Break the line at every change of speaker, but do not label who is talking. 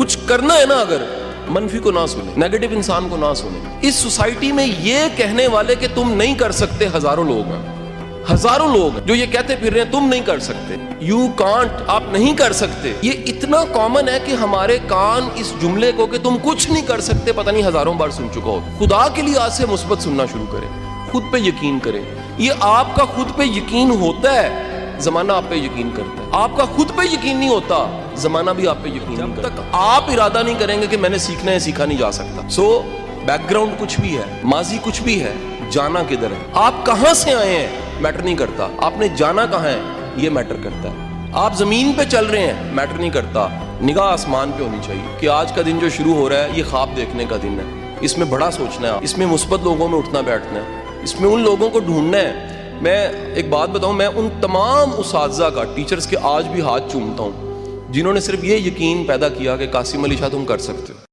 کچھ کرنا ہے نا اگر منفی کو نہ سنیں، نیگیٹو انسان کو نہ سنیں۔ اس سوسائٹی میں یہ کہنے والے کہ تم نہیں کر سکتے ہزاروں لوگ ہیں، ہزاروں لوگ جو یہ کہتے پھر رہے ہیں تم نہیں کر سکتے، یو کانٹ، آپ نہیں کر سکتے۔ یہ اتنا کامن ہے کہ ہمارے کان اس جملے کو کہ تم کچھ نہیں کر سکتے پتہ نہیں ہزاروں بار سن چکا ہو۔ خدا کے لیے آج سے مثبت سننا شروع کریں، خود پہ یقین کریں۔ یہ آپ کا خود پہ یقین ہوتا ہے، زمانہ آپ پہ یقین کرتا ہے۔ آپ کا خود پہ یقین نہیں ہوتا، زمانہ بھی آپ پہ یقین نہیں کرتا۔ جب تک آپ ارادہ نہیں کریں گے کہ میں نے سیکھنا ہے، سیکھا نہیں جا سکتا۔ سو بیک گراؤنڈ کچھ بھی ہے، ماضی کچھ بھی ہے، جانا کدھر ہے، آپ کہاں سے آئے ہیں میٹر نہیں کرتا، آپ نے جانا کہاں ہے یہ میٹر کرتا ہے۔ آپ زمین پہ چل رہے ہیں میٹر نہیں کرتا، نگاہ آسمان پہ ہونی چاہیے کہ آج کا دن جو شروع ہو رہا ہے یہ خواب دیکھنے کا دن ہے، اس میں بڑا سوچنا ہے، اس میں مثبت لوگوں میں اٹھنا بیٹھنا ہے، اس میں ان لوگوں کو ڈھونڈنا ہے۔ میں ایک بات بتاؤں، میں ان تمام اساتذہ کا، ٹیچرز کے آج بھی ہاتھ چومتا ہوں جنہوں نے صرف یہ یقین پیدا کیا کہ قاسم علی شاہ تم کر سکتے ہو۔